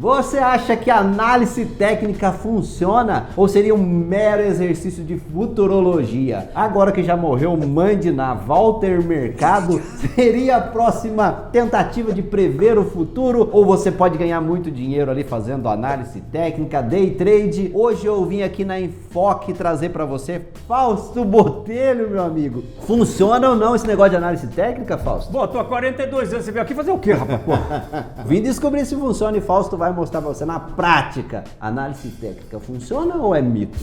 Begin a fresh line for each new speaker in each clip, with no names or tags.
Você acha que a análise técnica funciona ou seria um mero exercício de futurologia? Agora que já morreu Mandiná, Walter Mercado, seria a próxima tentativa de prever o futuro? Ou você pode ganhar muito dinheiro ali fazendo análise técnica, day trade? Hoje eu vim aqui na Enfoque trazer para você Fausto Botelho, meu amigo. Funciona ou não esse negócio de análise técnica, Fausto?
Bom, tô há 42 anos, você veio aqui fazer o quê, rapaz?
Vim descobrir se funciona e Fausto vai mostrar pra você na prática. Análise técnica funciona ou é mito?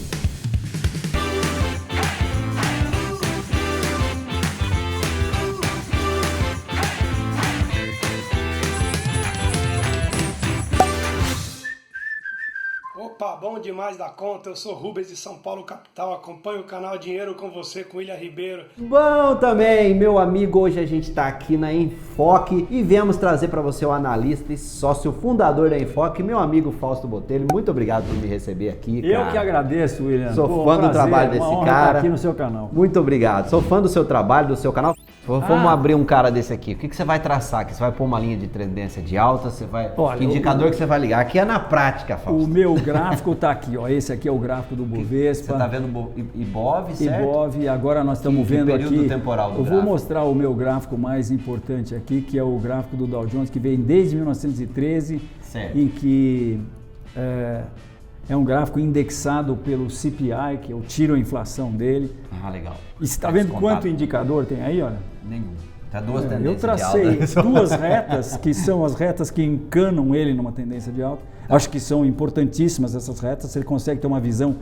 Opa, bom demais da conta, eu sou Rubens de São Paulo, capital, acompanho o canal Dinheiro com Você, com William Ribeiro.
Bom também, meu amigo, hoje a gente está aqui na Enfoque e viemos trazer para você o analista e sócio fundador da Enfoque, meu amigo Fausto Botelho. Muito obrigado por me receber aqui, cara.
Eu que agradeço, William.
Sou fã do trabalho desse cara.
Estar aqui no seu canal.
Muito obrigado, sou fã do seu trabalho, do seu canal. Vamos abrir um cara desse aqui. O que você vai traçar aqui? Você vai pôr uma linha de tendência de alta? Você vai...
Olha,
que indicador que você vai ligar? Aqui é na prática, Fausto.
O meu gráfico está aqui, ó. Esse aqui é o gráfico do Bovespa.
Você está vendo Ibov, certo?
Ibov, agora nós estamos vendo aqui.
Período temporal do
Eu vou mostrar o meu gráfico mais importante aqui, que é o gráfico do Dow Jones, que vem desde 1913,
certo.
em que é um gráfico indexado pelo CPI, que eu tiro a inflação dele.
Ah, legal.
E você está vendo quanto indicador tem aí, olha?
Nenhum. Tá duas tendências
eu tracei
de alta.
duas retas, que são as retas que encanam ele numa tendência de alta. Acho que são importantíssimas essas retas, ele consegue ter uma visão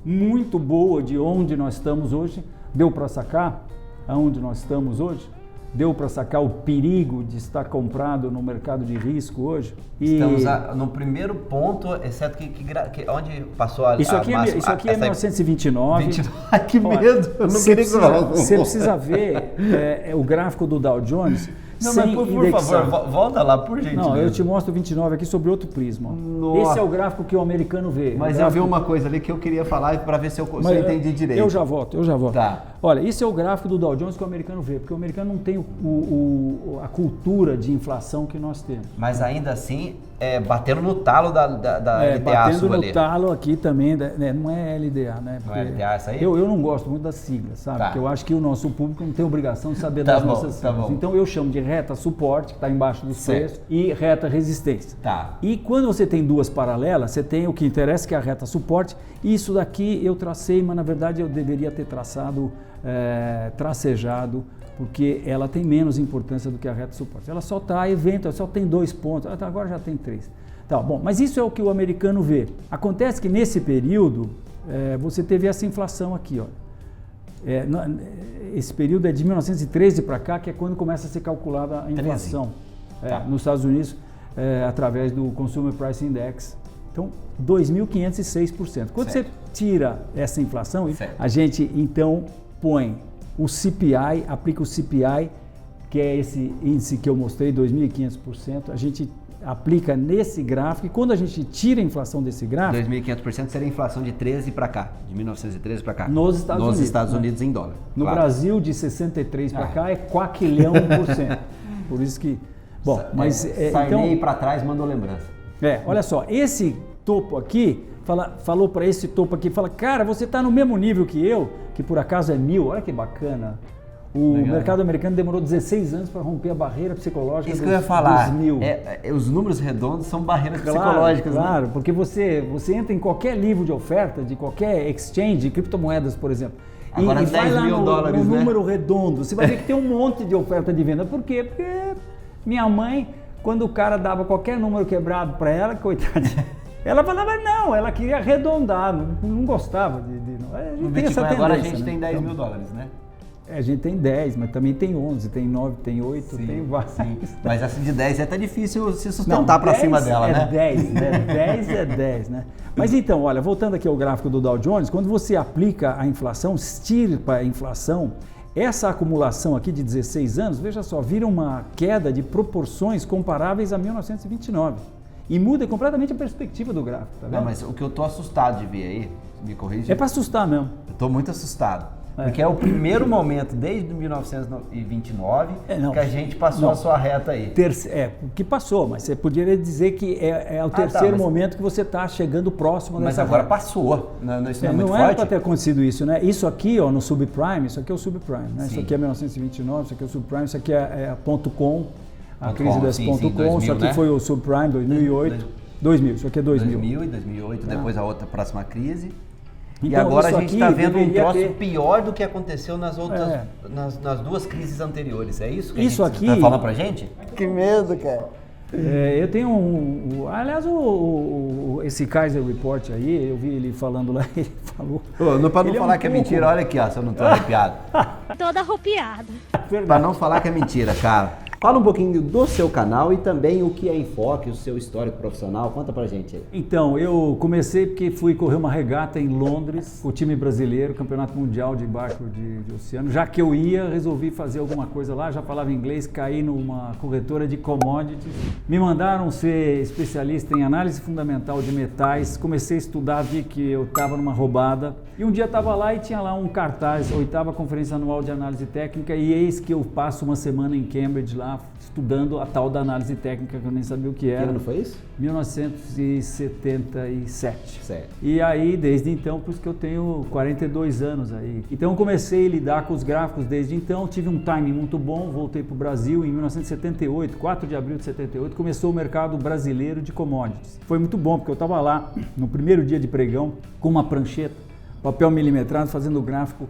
muito boa de onde nós estamos hoje. Deu para sacar aonde nós estamos hoje? Deu para sacar o perigo de estar comprado no mercado de risco hoje?
Estamos no primeiro ponto, exceto que onde passou a
Isso aqui é 1929.
Que medo! Eu não queria que
você precisa ver o gráfico do Dow Jones.
Não, mas por favor, volta lá, por gentileza.
Não, eu te mostro o 29 aqui sobre outro prisma. Nossa. Esse é o gráfico que o americano vê.
Mas eu vi uma coisa ali que eu queria falar para ver se eu entendi direito.
Eu já volto.
Tá.
Olha, esse é o gráfico do Dow Jones que o americano vê, porque o americano não tem a cultura de inflação que nós temos.
Mas ainda assim, batendo no talo da LDA
batendo no
ali.
Talo aqui também, não é LDA, né?
Porque não é LDA essa aí?
Eu não gosto muito das siglas, sabe?
Tá.
Porque eu acho que o nosso público não tem obrigação de saber das nossas siglas. Então eu chamo de reta suporte, que está embaixo dos preços, e reta resistência.
Tá.
E quando você tem duas paralelas, você tem o que interessa, que é a reta suporte. Isso daqui eu tracei, mas na verdade eu deveria ter tracejado, porque ela tem menos importância do que a reta suporte. Ela só está só tem 2 pontos, agora já tem 3. Tá, bom, mas isso é o que o americano vê. Acontece que nesse período você teve essa inflação aqui, ó. Esse período é de 1913 para cá, que é quando começa a ser calculada a inflação nos Estados Unidos, através do Consumer Price Index. Então, 2.506%. Quando você tira essa inflação, a gente então põe o CPI, aplica o CPI, que é esse índice que eu mostrei, 2.500%, a gente aplica nesse gráfico, e quando a gente tira a inflação desse gráfico...
2.500% seria a inflação de 13 para cá, de 1913 para cá.
Nos Estados Unidos
em dólar.
No Brasil, de 63 para cá, é quaquilhão%. Por isso que... Bom, mas...
Sarney para trás mandou lembrança.
Olha só, esse topo aqui, falou para esse topo aqui, fala, cara, você está no mesmo nível que eu, que por acaso é 1.000, olha que bacana. O mercado americano demorou 16 anos para romper a barreira psicológica
que eu ia falar.
Dos 1.000.
Os números redondos são barreiras psicológicas.
Claro,
né?
Porque você entra em qualquer livro de oferta, de qualquer exchange, de criptomoedas, por exemplo,
agora
e vai lá no
$10.000,
número redondo, você vai ver que tem um monte de oferta de venda. Por quê? Porque minha mãe, quando o cara dava qualquer número quebrado para ela, coitadinha, ela falava não, ela queria arredondar, não gostava de
tem essa tendência, agora a gente tem $10.000, né?
A gente tem 10, mas também tem 11, tem 9, tem 8, tem vários.
Mas essa de 10 é até difícil se sustentar para cima dela, né?
10, né? 10 é 10, né? Mas então, olha, voltando aqui ao gráfico do Dow Jones, quando você aplica a inflação, estirpa a inflação, essa acumulação aqui de 16 anos, veja só, vira uma queda de proporções comparáveis a 1929. E muda completamente a perspectiva do gráfico, tá vendo?
Não, mas o que eu tô assustado de ver aí, me corrija.
É para assustar mesmo.
Eu tô muito assustado. Porque é o primeiro momento, desde 1929, que a gente passou a sua reta aí.
O que passou, mas você poderia dizer que é o terceiro momento que você está chegando próximo dessa
reta. Mas agora
reta.
passou, isso não é muito
não
forte?
Era para ter acontecido isso, né? Isso aqui, ó, no subprime, isso aqui é o subprime, né?
Sim.
Isso aqui é 1929, isso aqui é o subprime, isso aqui é a .com, a crise das
sim,
.com,
2000,
isso aqui
né?
foi o subprime, 2008, 2000, isso aqui é 2000.
2000 e 2008, depois a outra próxima crise.
Então,
e agora a gente está vendo um troço
ter...
pior do que aconteceu nas outras, nas duas crises anteriores. É isso que
isso
a gente
aqui...
tá falando pra gente?
Que medo, cara.
Eu tenho aliás, esse Kaiser Report aí, eu vi ele falando lá, ele falou...
Para não falar que é mentira, olha aqui, ó, se eu não tô arrepiado.
Toda arrepiada.
Para não falar que é mentira, cara. Fala um pouquinho do seu canal e também o que é Enfoque, o seu histórico profissional. Conta pra gente aí.
Então, eu comecei porque fui correr uma regata em Londres, o time brasileiro, Campeonato Mundial de Barco de Oceano. Já que eu ia, resolvi fazer alguma coisa lá, já falava inglês, caí numa corretora de commodities. Me mandaram ser especialista em análise fundamental de metais. Comecei a estudar, vi que eu estava numa roubada. E um dia estava lá e tinha lá um cartaz, 8ª Conferência Anual de Análise Técnica, e eis que eu passo uma semana em Cambridge lá, estudando a tal da análise técnica, que eu nem sabia o que era.
Que ano foi isso?
1977.
Certo.
E aí, desde então, por isso que eu tenho 42 anos aí. Então, eu comecei a lidar com os gráficos desde então, tive um timing muito bom, voltei para o Brasil em 1978, 4 de abril de 78, começou o mercado brasileiro de commodities. Foi muito bom, porque eu estava lá, no primeiro dia de pregão, com uma prancheta, papel milimetrado, fazendo o gráfico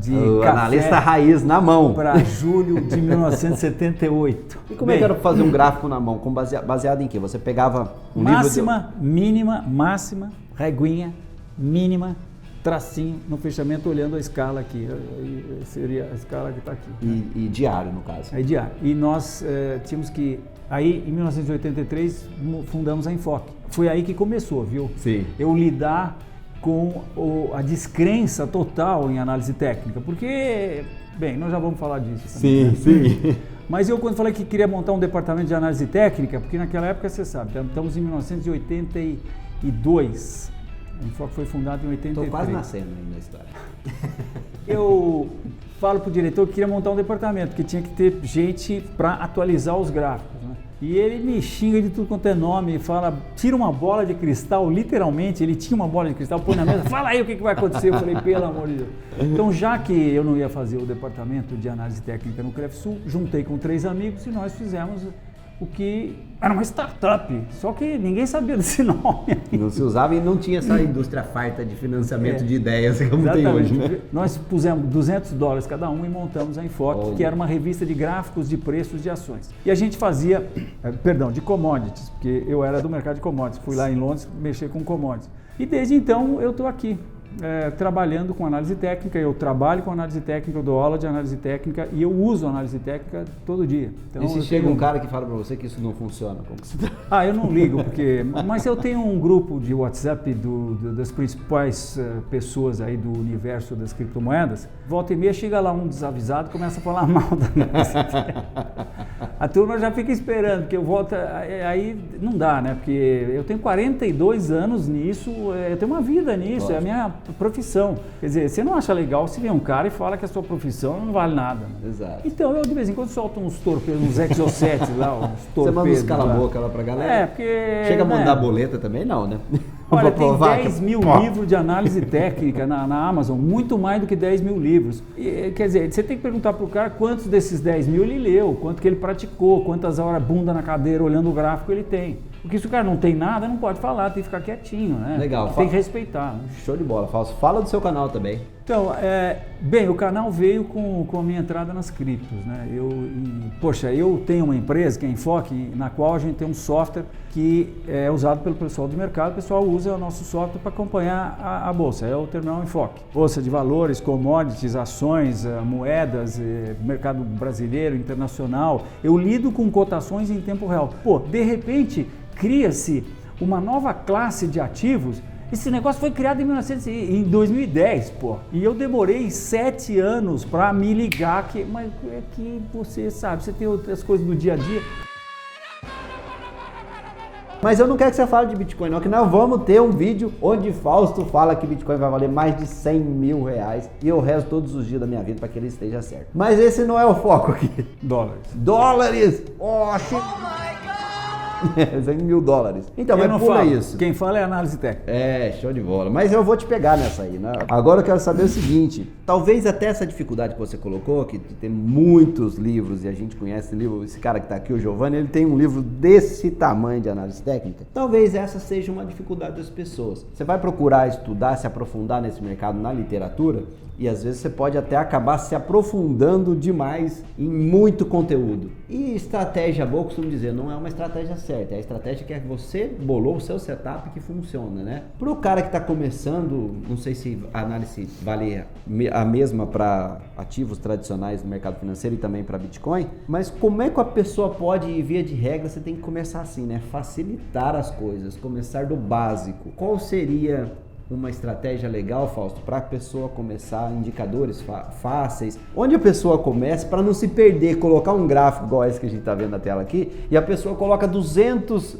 de
analista raiz na mão
para julho de 1978.
E como é que era fazer um gráfico na mão? Baseado em quê? Você pegava um
máxima, mínima, máxima, reguinha, mínima, tracinho no fechamento, olhando a escala aqui. Seria a escala que está aqui.
E diário, no caso.
É diário. E nós tínhamos que... Aí, em 1983, fundamos a Enfoque. Foi aí que começou, viu?
Sim.
Eu lidar com a descrença total em análise técnica, porque, bem, nós já vamos falar disso.
Sim, sim.
Mas eu, quando falei que queria montar um departamento de análise técnica, porque naquela época, você sabe, estamos em 1982, a Enfoque foi fundada em 83.
Estou quase nascendo aí na história.
Eu falo para o diretor que queria montar um departamento, que tinha que ter gente para atualizar os gráficos, né? E ele me xinga de tudo quanto é nome, e fala, tira uma bola de cristal, literalmente, ele tinha uma bola de cristal, põe na mesa, fala aí o que vai acontecer. Eu falei, pelo amor de Deus. Então, já que eu não ia fazer o departamento de análise técnica no CREFSUL, juntei com 3 amigos e nós fizemos o que era uma startup, só que ninguém sabia desse nome.
Não se usava e não tinha essa indústria farta de financiamento de ideias como tem hoje, né?
Nós pusemos $200 cada um e montamos a Enfoque, que era uma revista de gráficos de preços de ações. E a gente fazia, de commodities, porque eu era do mercado de commodities, fui lá em Londres mexer com commodities. E desde então eu estou aqui. Trabalhando com análise técnica, eu trabalho com análise técnica, eu dou aula de análise técnica e eu uso análise técnica todo dia. Então,
e se chega um cara que fala para você que isso não funciona? Como que você...
Eu não ligo, mas eu tenho um grupo de WhatsApp das principais pessoas aí do universo das criptomoedas. Volta e meia chega lá um desavisado e começa a falar mal da análise técnica. A turma já fica esperando que eu volte, aí não dá, né? Porque eu tenho 42 anos nisso, eu tenho uma vida nisso, Lógico. É a minha profissão. Quer dizer, você não acha legal se vem um cara e fala que a sua profissão não vale nada. Né?
Exato.
Então eu de vez em quando solto uns torpedos, uns exocets lá, uns torpedos.
Você manda uns cala-boca lá pra galera?
Porque...
Chega a mandar boleta também não, né?
Olha, tem 10 mil livros de análise técnica na Amazon, muito mais do que 10 mil livros. E, quer dizer, você tem que perguntar pro cara quantos desses 10 mil ele leu, quanto que ele praticou, quantas horas bunda na cadeira olhando o gráfico ele tem. Porque se o cara não tem nada, não pode falar, tem que ficar quietinho, né?
Legal.
Tem que respeitar. Né?
Show de bola, Fausto. Fala do seu canal também.
Então, bem, o canal veio com a minha entrada nas criptos, né? Eu tenho uma empresa que é Enfoque, na qual a gente tem um software que é usado pelo pessoal do mercado. O pessoal usa o nosso software para acompanhar a bolsa, é o Terminal Enfoque. Bolsa de valores, commodities, ações, moedas, mercado brasileiro, internacional. Eu lido com cotações em tempo real. De repente, cria-se uma nova classe de ativos. Esse negócio foi criado em 2010, e eu demorei 7 anos para me ligar mas é que você sabe, você tem outras coisas do dia a dia.
Mas eu não quero que você fale de Bitcoin não, que nós vamos ter um vídeo onde Fausto fala que Bitcoin vai valer mais de 100 mil reais e eu rezo todos os dias da minha vida para que ele esteja certo. Mas esse não é o foco aqui. Dólares! Oh 100 mil dólares. Então,
eu
mas
não
pula
falo.
isso.
Quem fala é análise técnica.
É, show de bola. Mas eu vou te pegar nessa aí, né? Agora eu quero saber o seguinte, talvez até essa dificuldade que você colocou, que tem muitos livros, e a gente conhece livro, esse cara que tá aqui, o Giovanni, ele tem um livro desse tamanho de análise técnica. Talvez essa seja uma dificuldade das pessoas. Você vai procurar estudar, se aprofundar nesse mercado na literatura, e às vezes você pode até acabar se aprofundando demais em muito conteúdo. E estratégia boa, costumo dizer, não é uma estratégia certa, é a estratégia que você bolou o seu setup que funciona, né? Para o cara que está começando, não sei se a análise vale a mesma para ativos tradicionais no mercado financeiro e também para Bitcoin, mas como é que a pessoa pode, via de regra, você tem que começar assim, né? Facilitar as coisas, começar do básico. Qual seria uma estratégia legal, Fausto, para a pessoa começar, indicadores fáceis, onde a pessoa começa para não se perder, colocar um gráfico igual esse que a gente está vendo na tela aqui, e a pessoa coloca 200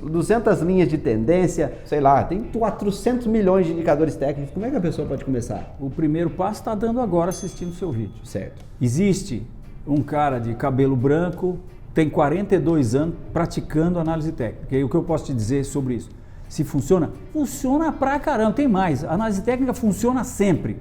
linhas de tendência, sei lá, tem 400 milhões de indicadores técnicos, como é que a pessoa pode começar?
O primeiro passo está dando agora assistindo o seu vídeo.
Certo.
Existe um cara de cabelo branco, tem 42 anos praticando análise técnica. E o que eu posso te dizer sobre isso? Se funciona? Funciona pra caramba, tem mais. A análise técnica funciona sempre.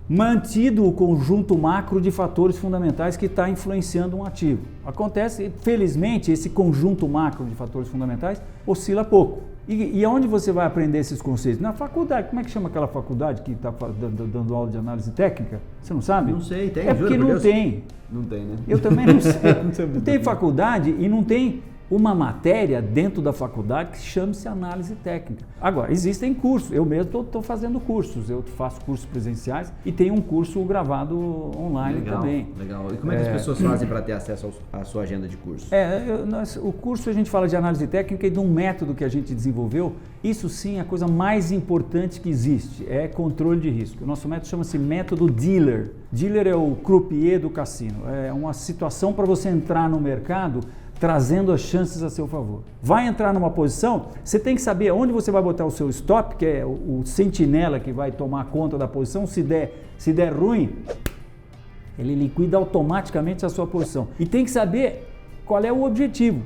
Mantido o conjunto macro de fatores fundamentais que está influenciando um ativo. Acontece, felizmente, esse conjunto macro de fatores fundamentais oscila pouco. E aonde você vai aprender esses conceitos? Na faculdade. Como é que chama aquela faculdade que está dando aula de análise técnica? Você não sabe?
Não sei, tem.
É porque não tem.
Não tem, né?
Eu também não sei. Não tem faculdade e não tem uma matéria dentro da faculdade que chama-se análise técnica. Agora, existem cursos, eu mesmo estou fazendo cursos, eu faço cursos presenciais e tenho um curso gravado online também.
Legal. E como é que as pessoas fazem para ter acesso à sua agenda de curso?
O curso a gente fala de análise técnica e de um método que a gente desenvolveu. Isso sim é a coisa mais importante que existe, é controle de risco. O nosso método chama-se método Dealer. Dealer é o croupier do cassino, é uma situação para você entrar no mercado trazendo as chances a seu favor. Vai entrar numa posição, você tem que saber onde você vai botar o seu stop, que é o sentinela que vai tomar conta da posição. Se der ruim, ele liquida automaticamente a sua posição. E tem que saber qual é o objetivo.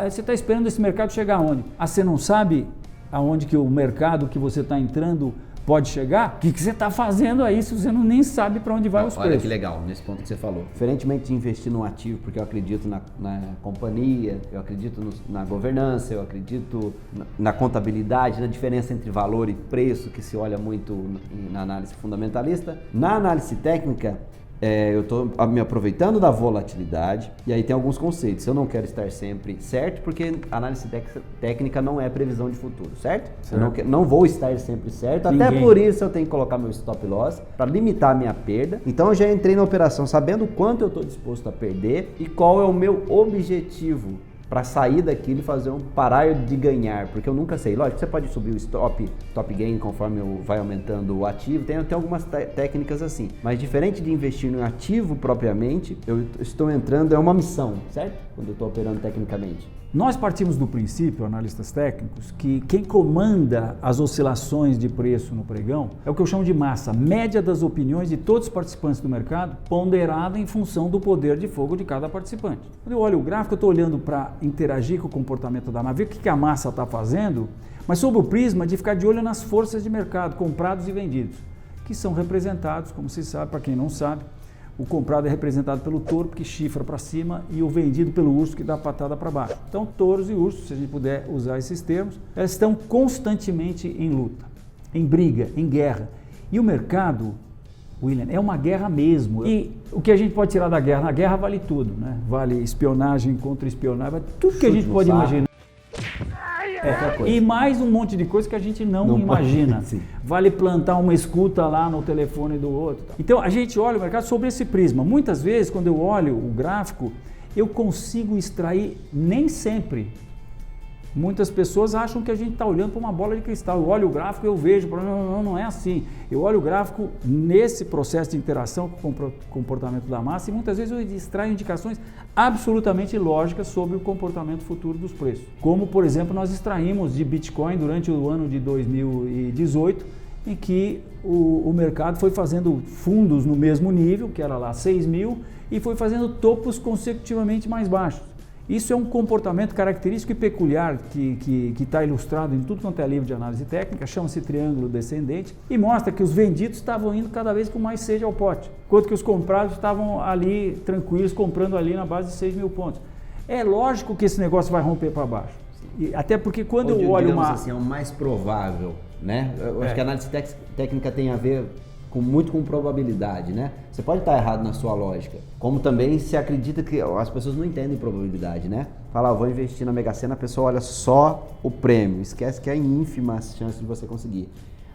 Você está esperando esse mercado chegar aonde? Você não sabe aonde que o mercado que você está entrando pode chegar? O que você está fazendo aí se você nem sabe para onde vai os preços?
Olha que legal, nesse ponto que você falou. Diferentemente de investir num ativo, porque eu acredito na companhia, eu acredito na governança, eu acredito na contabilidade, na diferença entre valor e preço, que se olha muito na análise fundamentalista. Na análise técnica, eu estou me aproveitando da volatilidade e aí tem alguns conceitos. Eu não quero estar sempre certo, porque análise técnica não é previsão de futuro, certo? Eu não vou estar sempre certo, até por isso eu tenho que colocar meu stop loss para limitar a minha perda. Então eu já entrei na operação sabendo quanto eu estou disposto a perder e qual é o meu objetivo para sair daquilo e fazer parar de ganhar, porque eu nunca sei. Lógico, você pode subir o stop gain conforme vai aumentando o ativo, tem algumas técnicas assim, mas diferente de investir no ativo propriamente, eu estou entrando, é uma missão, certo? Quando eu estou operando tecnicamente.
Nós partimos do princípio, analistas técnicos, que quem comanda as oscilações de preço no pregão é o que eu chamo de massa, média das opiniões de todos os participantes do mercado, ponderada em função do poder de fogo de cada participante. Quando eu olho o gráfico, eu estou olhando para interagir com o comportamento da massa, ver o que a massa está fazendo, mas sob o prisma de ficar de olho nas forças de mercado, comprados e vendidos, que são representados, como se sabe, para quem não sabe, o comprado é representado pelo touro, que chifra para cima, e o vendido pelo urso, que dá patada para baixo. Então, touros e ursos, se a gente puder usar esses termos, elas estão constantemente em luta, em briga, em guerra. E o mercado, William, é uma guerra mesmo. E o que a gente pode tirar da guerra? Na guerra vale tudo, né? Vale espionagem, contra-espionagem, vale tudo que a gente pode imaginar. E mais um monte de coisa que a gente não imagina. Vale plantar uma escuta lá no telefone do outro. Então a gente olha o mercado sobre esse prisma. Muitas vezes, quando eu olho o gráfico, eu consigo extrair, nem sempre, Muitas pessoas acham que a gente está olhando para uma bola de cristal. Eu olho o gráfico e eu vejo, não é assim. Eu olho o gráfico nesse processo de interação com o comportamento da massa e muitas vezes eu extraio indicações absolutamente lógicas sobre o comportamento futuro dos preços. Como, por exemplo, nós extraímos de Bitcoin durante o ano de 2018, em que o mercado foi fazendo fundos no mesmo nível, que era lá 6 mil, e foi fazendo topos consecutivamente mais baixos. Isso é um comportamento característico e peculiar que está ilustrado em tudo quanto é livro de análise técnica, chama-se triângulo descendente, e mostra que os vendidos estavam indo cada vez com mais sede ao pote, enquanto que os comprados estavam ali tranquilos, comprando ali na base de 6 mil pontos. É lógico que esse negócio vai romper para baixo. Até porque quando eu olho
digamos assim, é o mais provável, né? Eu acho que a análise técnica tem a ver muito com probabilidade, né? Você pode estar errado na sua lógica, como também se acredita que as pessoas não entendem probabilidade, né? Fala, vou investir na Mega Sena, a pessoa olha só o prêmio, esquece que é ínfima a chance de você conseguir.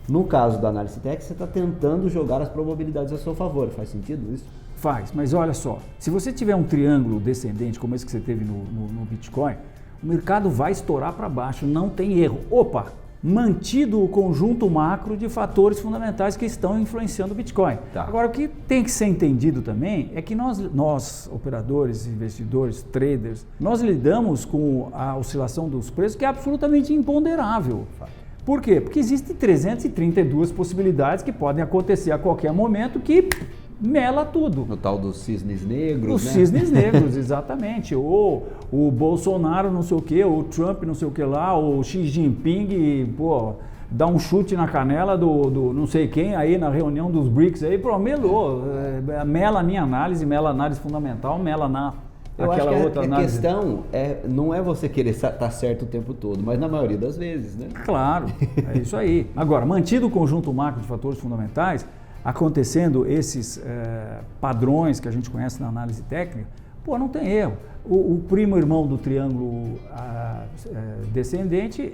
No caso da análise técnica, você está tentando jogar as probabilidades a seu favor, faz sentido isso?
Faz, mas olha só, se você tiver um triângulo descendente, como esse que você teve no Bitcoin, o mercado vai estourar para baixo, não tem erro. Opa! Mantido o conjunto macro de fatores fundamentais que estão influenciando o Bitcoin.
Tá.
Agora, o que tem que ser entendido também é que nós operadores, investidores, traders, nós lidamos com a oscilação dos preços que é absolutamente imponderável. Por quê? Porque existem 332 possibilidades que podem acontecer a qualquer momento que mela tudo.
No tal dos cisnes negros,
Os
né?
cisnes negros, exatamente. Ou o Bolsonaro não sei o que, ou o Trump não sei o que lá, ou o Xi Jinping, pô, dá um chute na canela do não sei quem aí na reunião dos BRICS aí, pô, melou. Mela a minha análise, mela a análise fundamental, mela na
Eu
aquela
acho que
outra
a
análise.
questão não é você querer estar certo o tempo todo, mas na maioria das vezes, né?
Claro, é isso aí. Agora, mantido o conjunto macro de fatores fundamentais, acontecendo esses padrões que a gente conhece na análise técnica, pô, não tem erro. O primo irmão do triângulo descendente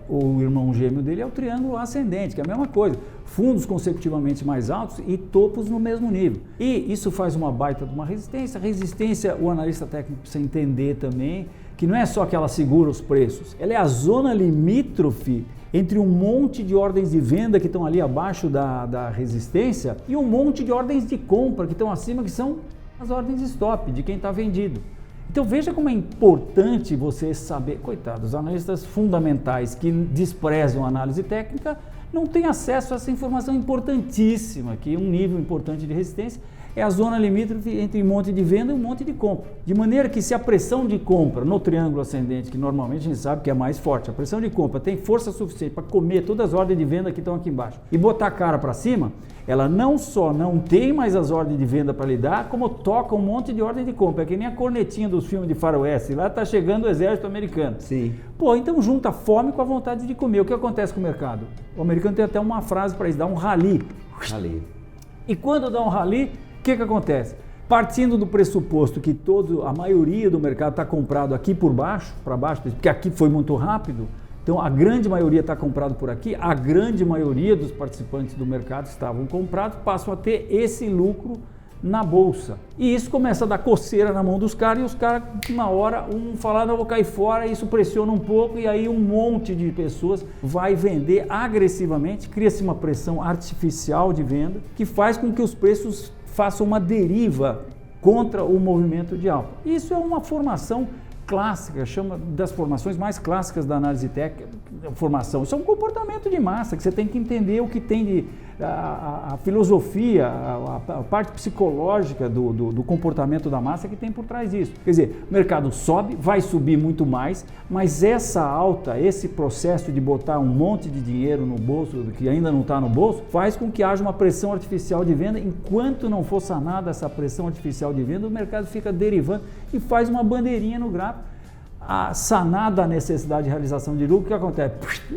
o irmão gêmeo dele é o triângulo ascendente, que é a mesma coisa. Fundos consecutivamente mais altos e topos no mesmo nível. E isso faz uma baita de uma resistência. Resistência, o analista técnico precisa entender também que não é só que ela segura os preços, ela é a zona limítrofe entre um monte de ordens de venda que estão ali abaixo da resistência e um monte de ordens de compra que estão acima, que são as ordens stop de quem está vendido. Então veja como é importante você saber, coitado, os analistas fundamentais que desprezam a análise técnica não têm acesso a essa informação importantíssima, que é um nível importante de resistência, é a zona limítrofe entre um monte de venda e um monte de compra. De maneira que se a pressão de compra no triângulo ascendente, que normalmente a gente sabe que é mais forte, a pressão de compra tem força suficiente para comer todas as ordens de venda que estão aqui embaixo e botar a cara para cima, ela não só não tem mais as ordens de venda para lidar, como toca um monte de ordem de compra. É que nem a cornetinha dos filmes de faroeste, lá está chegando o exército americano.
Sim.
Pô, então junta a fome com a vontade de comer. O que acontece com o mercado? O americano tem até uma frase para isso, dá um rally.
Ali.
E quando dá um rally, o que acontece? Partindo do pressuposto que a maioria do mercado está comprado aqui por baixo, para baixo, porque aqui foi muito rápido, então a grande maioria está comprado por aqui, a grande maioria dos participantes do mercado estavam comprados, passam a ter esse lucro na bolsa. E isso começa a dar coceira na mão dos caras e os caras, uma hora, um fala, não, vou cair fora, isso pressiona um pouco e aí um monte de pessoas vai vender agressivamente, cria-se uma pressão artificial de venda que faz com que os preços façam uma deriva contra o movimento de alta. Isso é uma formação clássica, chama das formações mais clássicas da análise técnica, isso é um comportamento de massa, que você tem que entender o que tem de a filosofia, a parte psicológica do comportamento da massa que tem por trás disso. Quer dizer, o mercado sobe, vai subir muito mais, mas essa alta, esse processo de botar um monte de dinheiro no bolso, que ainda não está no bolso, faz com que haja uma pressão artificial de venda. Enquanto não for sanada essa pressão artificial de venda, o mercado fica derivando e faz uma bandeirinha no gráfico. Sanada a necessidade de realização de lucro, o que acontece?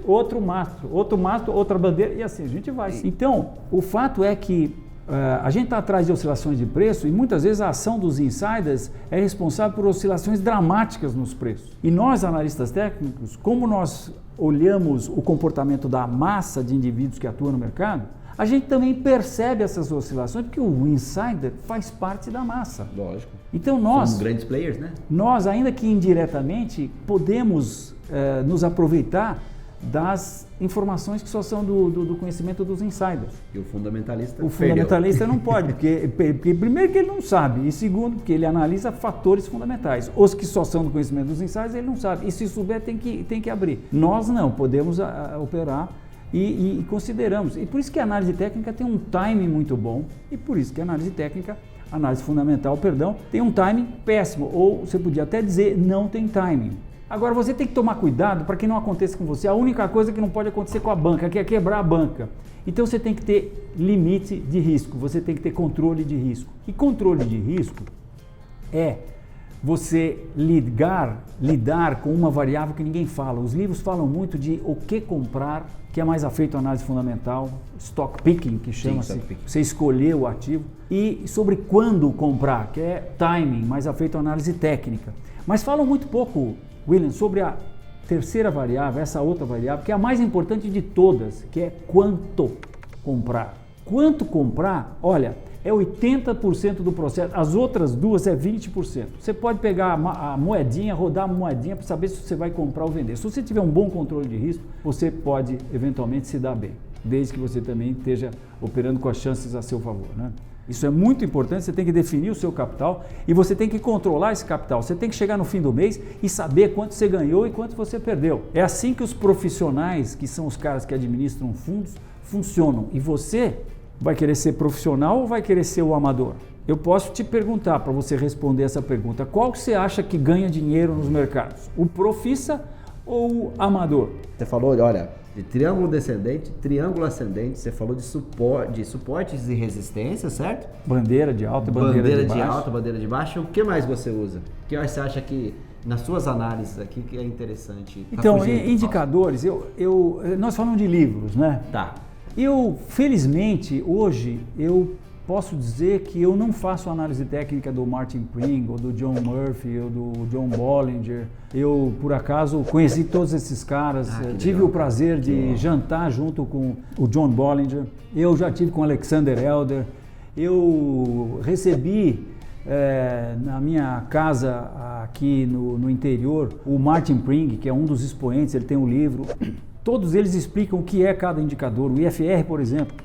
Outro mastro, outra bandeira e assim a gente vai. Então, o fato é que a gente está atrás de oscilações de preço e muitas vezes a ação dos insiders é responsável por oscilações dramáticas nos preços. E nós, analistas técnicos, como nós olhamos o comportamento da massa de indivíduos que atuam no mercado, a gente também percebe essas oscilações porque o insider faz parte da massa.
Lógico.
Então nós...
São grandes players, né?
Nós, ainda que indiretamente, podemos nos aproveitar das informações que só são do conhecimento dos insiders.
E o fundamentalista
O fundamentalista não pode, porque primeiro que ele não sabe, e segundo que ele analisa fatores fundamentais. Os que só são do conhecimento dos insiders, ele não sabe. E se souber, tem que abrir. Nós não, podemos operar e consideramos. E por isso que a análise técnica tem um timing muito bom, e por isso que a análise fundamental, tem um timing péssimo, ou você podia até dizer não tem timing. Agora você tem que tomar cuidado para que não aconteça com você. A única coisa que não pode acontecer com a banca, que é quebrar a banca. Então você tem que ter limite de risco, você tem que ter controle de risco. E controle de risco é você lidar com uma variável que ninguém fala. Os livros falam muito de o que comprar, que é mais afeito à análise fundamental, stock picking, que chama-se, você escolher o ativo, e sobre quando comprar, que é timing, mais afeito à análise técnica. Mas falam muito pouco, William, sobre a terceira variável, essa outra variável, que é a mais importante de todas, que é quanto comprar. Quanto comprar, olha, é 80% do processo, as outras duas é 20%. Você pode pegar a moedinha, rodar a moedinha para saber se você vai comprar ou vender. Se você tiver um bom controle de risco, você pode eventualmente se dar bem, desde que você também esteja operando com as chances a seu favor, né? Isso é muito importante, você tem que definir o seu capital e você tem que controlar esse capital. Você tem que chegar no fim do mês e saber quanto você ganhou e quanto você perdeu. É assim que os profissionais, que são os caras que administram fundos, funcionam. E você vai querer ser profissional ou vai querer ser o amador? Eu posso te perguntar, para você responder essa pergunta, qual você acha que ganha dinheiro nos mercados? O profissa ou o amador?
Você falou, olha, de triângulo descendente, triângulo ascendente, você falou de suportes e resistências, certo?
Bandeira de alta e bandeira de baixo.
Alta, bandeira de baixo. O que mais você usa? O que você acha que, nas suas análises aqui, que é interessante?
Então, indicadores, nós falamos de livros, né?
Tá.
Felizmente, hoje, eu posso dizer que eu não faço análise técnica do Martin Pring, ou do John Murphy, ou do John Bollinger. Eu, por acaso, conheci todos esses caras, tive o prazer de jantar junto com o John Bollinger, eu já tive com o Alexander Elder, eu recebi na minha casa aqui no interior o Martin Pring, que é um dos expoentes, ele tem um livro. Todos eles explicam o que é cada indicador. O IFR, por exemplo,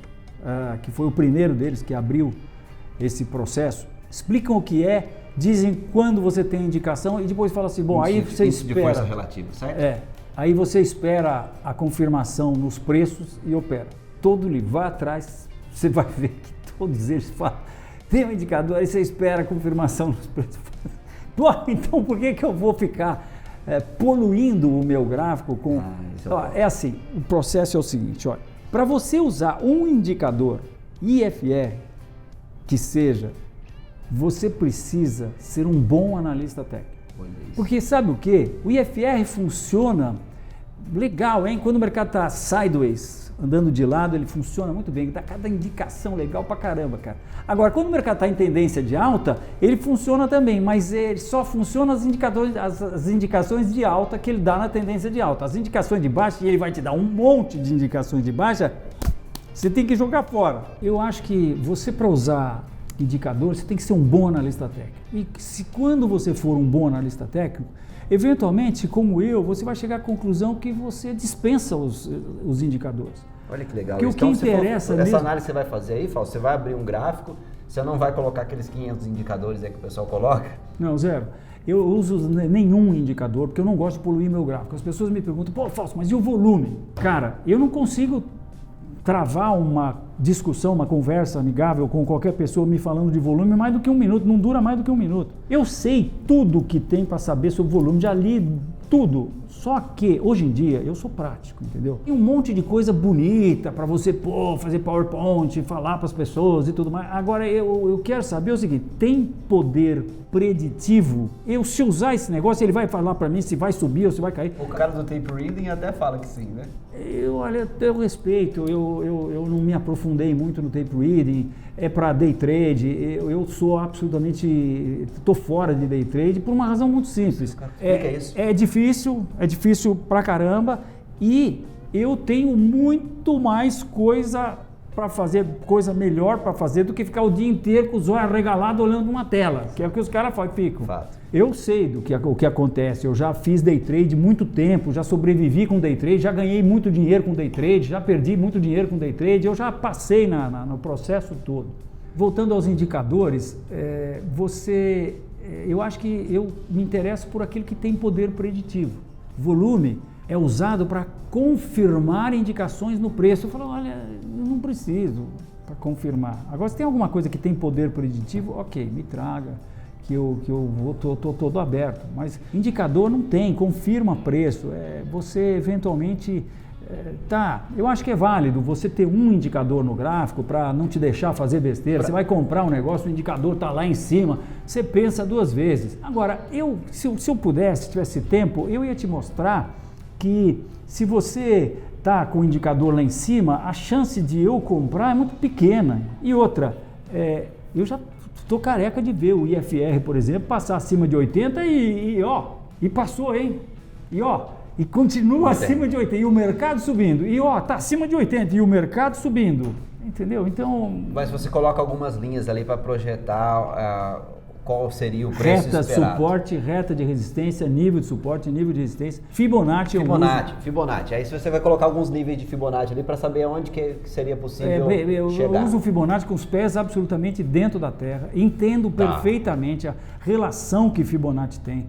que foi o primeiro deles que abriu esse processo, explicam o que é, dizem quando você tem indicação e depois fala assim, bom, aí você espera... de força
relativa, certo?
Aí você espera a confirmação nos preços e opera. Todo livro, vai atrás, você vai ver que todos eles falam, tem um indicador, aí você espera a confirmação nos preços. Então por que eu vou ficar poluindo o meu gráfico com... É assim, o processo é o seguinte, olha, para você usar um indicador IFR que seja, você precisa ser um bom analista técnico. Porque sabe o que? O IFR funciona legal, hein? Quando o mercado está sideways, andando de lado, ele funciona muito bem, dá cada indicação legal pra caramba, cara. Agora, quando o mercado está em tendência de alta, ele funciona também, mas ele só funciona as indicações de alta que ele dá na tendência de alta. As indicações de baixa, e ele vai te dar um monte de indicações de baixa, você tem que jogar fora. Eu acho que você, para usar indicadores, você tem que ser um bom analista técnico. E quando você for um bom analista técnico, eventualmente, como eu, você vai chegar à conclusão que você dispensa os indicadores.
Olha que legal.
Porque então, o que interessa mesmo...
Essa análise você vai fazer aí, Fausto, você vai abrir um gráfico, você não vai colocar aqueles 500 indicadores aí que o pessoal coloca?
Não, zero. Eu uso nenhum indicador, porque eu não gosto de poluir meu gráfico. As pessoas me perguntam, pô, Fausto, mas e o volume? Cara, eu não consigo travar uma discussão, uma conversa amigável com qualquer pessoa me falando de volume mais do que um minuto, não dura mais do que um minuto. Eu sei tudo que tem para saber sobre volume, já li tudo, só que hoje em dia eu sou prático, entendeu? Tem um monte de coisa bonita para você fazer PowerPoint, falar para as pessoas e tudo mais. Agora eu quero saber o seguinte, tem poder preditivo? Se usar esse negócio, ele vai falar para mim se vai subir ou se vai cair?
O cara do tape reading até fala que sim, né?
Eu respeito, eu não me aprofundei muito no tape reading, é para day trade, eu sou absolutamente, estou fora de day trade por uma razão muito simples. É difícil pra caramba e eu tenho muito mais coisa para fazer coisa melhor para fazer do que ficar o dia inteiro com os olhos arregalados olhando uma tela, que é o que os caras ficam.
Fato.
Eu sei o que acontece, eu já fiz day trade muito tempo, já sobrevivi com day trade, já ganhei muito dinheiro com day trade, já perdi muito dinheiro com day trade, eu já passei no processo todo. Voltando aos indicadores, eu acho que eu me interesso por aquilo que tem poder preditivo. Volume é usado para confirmar indicações no preço. Eu falo, olha, eu não preciso para confirmar. Agora, se tem alguma coisa que tem poder preditivo, ok, me traga, que eu estou todo aberto. Mas indicador não tem, confirma preço. Você eventualmente... eu acho que é válido você ter um indicador no gráfico para não te deixar fazer besteira. Você vai comprar um negócio, o indicador está lá em cima, você pensa duas vezes. Agora, se eu pudesse, se tivesse tempo, eu ia te mostrar que se você está com o indicador lá em cima, a chance de eu comprar é muito pequena. E outra, eu já estou careca de ver o IFR, por exemplo, passar acima de 80 e passou, hein? E continua acima de 80, e o mercado subindo, está acima de 80 e o mercado subindo, entendeu? Então...
Mas você coloca algumas linhas ali para projetar qual seria o preço
reta,
esperado.
Suporte, reta de resistência, nível de suporte, nível de resistência, Fibonacci.
Aí você vai colocar alguns níveis de Fibonacci ali para saber onde que seria possível chegar.
Eu uso o Fibonacci com os pés absolutamente dentro da terra, entendo perfeitamente a relação que Fibonacci tem.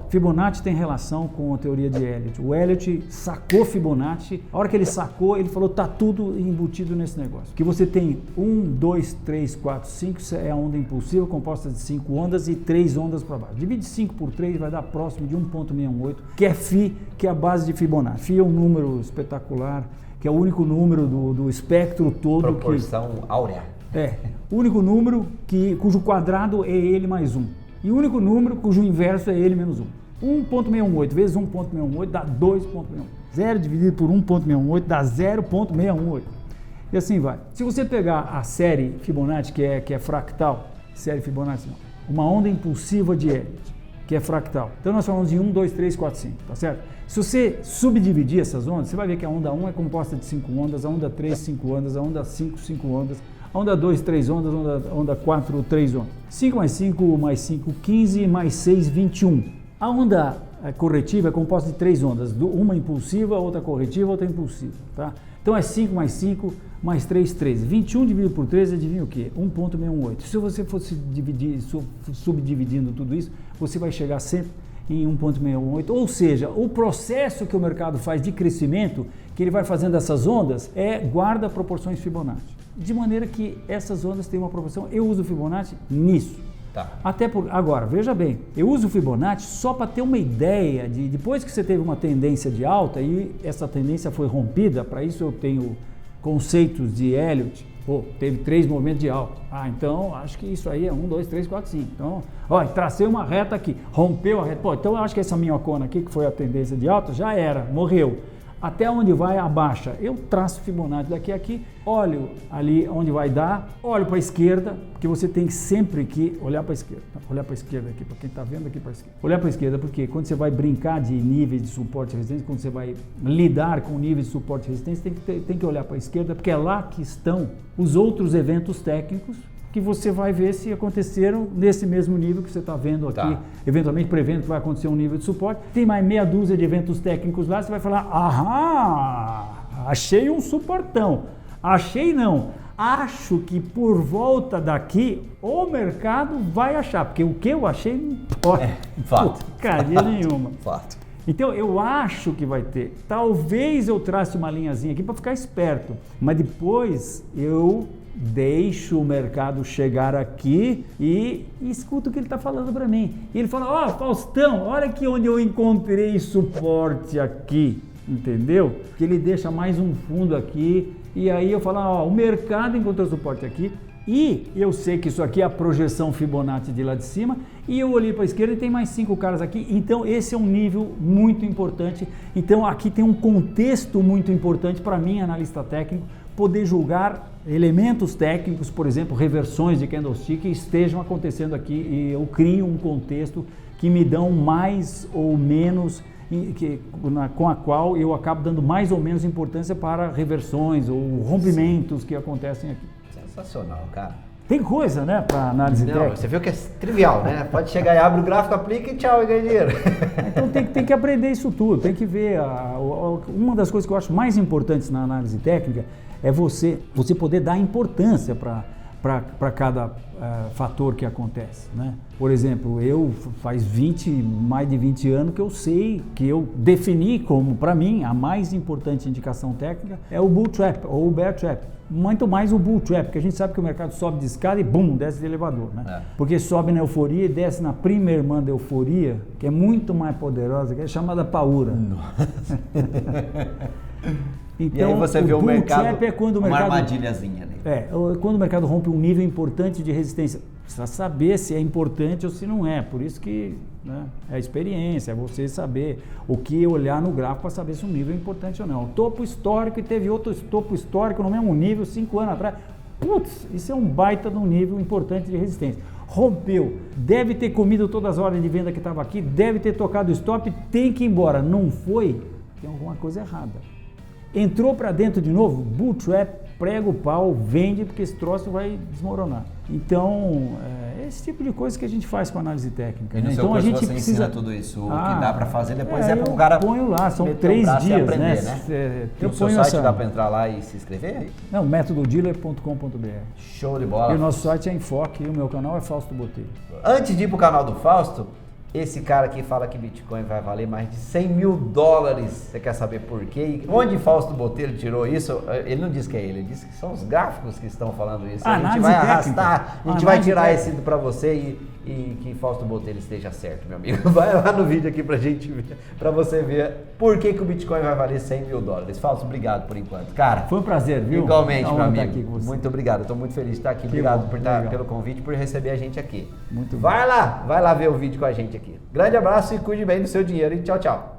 Fibonacci tem relação com a teoria de Elliott. O Elliott sacou Fibonacci, a hora que ele sacou, ele falou, tá tudo embutido nesse negócio. Que você tem 1, 2, 3, 4, 5, é a onda impulsiva, composta de 5 ondas e 3 ondas para baixo. Divide 5 por 3, vai dar próximo de 1,618, que é Φ, que é a base de Fibonacci. Φ é um número espetacular, que é o único número do espectro todo.
Proporção áurea.
O único número cujo quadrado é ele mais 1. E o único número cujo inverso é ele menos 1. 1,618 vezes 1,618 dá 2,618. 0 dividido por 1,618 dá 0,618. E assim vai. Se você pegar a série Fibonacci, que é fractal, série Fibonacci não, uma onda impulsiva de Elliott, que é fractal. Então nós falamos de 1, 2, 3, 4, 5, tá certo? Se você subdividir essas ondas, você vai ver que a onda 1 é composta de 5 ondas, a onda 3, 5 ondas, a onda 5, 5 ondas, a onda 2, 3 ondas, a onda 4, 3 ondas. 5 mais 5 mais 5, 15, mais 6, 21. A onda corretiva é composta de 3 ondas, uma impulsiva, outra corretiva, outra impulsiva, tá? Então é 5 mais 5 mais 3, 13. 21 dividido por 13, adivinha o quê? 1,618. Se você fosse subdividindo tudo isso, você vai chegar sempre em 1,618, ou seja, o processo que o mercado faz de crescimento, que ele vai fazendo essas ondas, guarda proporções Fibonacci. De maneira que essas ondas têm uma proporção, eu uso o Fibonacci nisso.
Tá.
Agora, veja bem, eu uso o Fibonacci só para ter uma ideia de, depois que você teve uma tendência de alta e essa tendência foi rompida, para isso eu tenho conceitos de Elliott, teve 3 movimentos de alta. Então acho que isso aí é 1, 2, 3, 4, 5. Então, tracei uma reta aqui, rompeu a reta. Então eu acho que essa minhocona aqui, que foi a tendência de alta, já era, morreu. Até onde vai a baixa? Eu traço Fibonacci daqui a aqui, olho ali onde vai dar, olho para a esquerda, porque você tem sempre que olhar para a esquerda. Olhar para a esquerda aqui, para quem está vendo aqui para a esquerda. Olhar para a esquerda porque quando você vai brincar de níveis de suporte e resistência, quando você vai lidar com níveis de suporte e resistência, tem que olhar para a esquerda, porque é lá que estão os outros eventos técnicos que você vai ver se aconteceram nesse mesmo nível que você está vendo aqui, eventualmente prevendo que vai acontecer um nível de suporte. Tem mais meia dúzia de eventos técnicos lá, você vai falar, achei um suportão. Achei não, acho que por volta daqui o mercado vai achar, porque o que eu achei não pode.
Fato.
Porcaria nenhuma.
Fato.
Então eu acho que vai ter. Talvez eu trace uma linhazinha aqui para ficar esperto, mas depois eu deixo o mercado chegar aqui e escuto o que ele está falando para mim. E ele fala, Faustão, olha aqui onde eu encontrei suporte aqui, entendeu? Que ele deixa mais um fundo aqui e aí eu falo, o mercado encontrou suporte aqui e eu sei que isso aqui é a projeção Fibonacci de lá de cima e eu olhei para a esquerda e tem mais 5 caras aqui, então esse é um nível muito importante. Então aqui tem um contexto muito importante para mim, analista técnico, poder julgar elementos técnicos, por exemplo, reversões de candlestick que estejam acontecendo aqui e eu crio um contexto que me dão mais ou menos com a qual eu acabo dando mais ou menos importância para reversões ou rompimentos que acontecem aqui.
Sensacional, cara.
Tem coisa, né, para análise técnica.
Você viu que é trivial, né? Pode chegar e abre o gráfico, aplica e tchau, e ganha dinheiro.
Então tem que aprender isso tudo, tem que ver. Uma das coisas que eu acho mais importantes na análise técnica é você poder dar importância para cada fator que acontece, né? Por exemplo, faz mais de 20 anos que eu sei, que eu defini como, para mim, a mais importante indicação técnica é o bull trap ou o bear trap. Muito mais o bull trap, porque a gente sabe que o mercado sobe de escada e bum, desce de elevador, né? Porque sobe na euforia e desce na primeira irmã da euforia, que é muito mais poderosa, que é chamada paura. Então,
e aí você vê o mercado,
é quando o mercado,
uma armadilhazinha ali.
Quando o mercado rompe um nível importante de resistência. Precisa saber se é importante ou se não é. Por isso que, né, é a experiência, é você saber o que olhar no gráfico para saber se um nível é importante ou não. O topo histórico e teve outro topo histórico no mesmo nível 5 anos atrás. Putz, isso é um baita de um nível importante de resistência. Rompeu, deve ter comido todas as ordens de venda que estava aqui, deve ter tocado o stop, tem que ir embora. Não foi, tem alguma coisa errada. Entrou para dentro de novo, bull trap, prega o pau, vende, porque esse troço vai desmoronar. Então, é esse tipo de coisa que a gente faz com análise técnica.
E no
né?
seu
Então a
curso
gente
você
precisa
ensina tudo isso, o que dá para fazer, depois para o
eu
cara
ponho lá, são
meter
3
o braço
dias,
e aprender,
né?
E o seu site dá para entrar lá e se inscrever?
Não, métododealer.com.br.
Show de bola.
E o nosso site é Enfoque e o meu canal é Fausto Botelho.
Antes de ir pro canal do Fausto, esse cara aqui fala que Bitcoin vai valer mais de 100 mil dólares. Você quer saber por quê? Onde Fausto Botelho tirou isso? Ele não disse que é ele disse que são os gráficos que estão falando isso. A gente vai arrastar, a gente vai tirar esse pra você e que Fausto Botelho esteja certo, meu amigo. Vai lá no vídeo aqui pra gente ver, pra você ver por que o Bitcoin vai valer 100 mil dólares. Fausto, obrigado por enquanto. Cara,
foi um prazer, viu?
Igualmente, meu amigo.
Aqui com você.
Muito obrigado, eu tô muito feliz de estar aqui. Obrigado pelo convite, por receber a gente aqui.
Muito bom.
Vai lá ver o vídeo com a gente aqui. Grande abraço e cuide bem do seu dinheiro e tchau, tchau.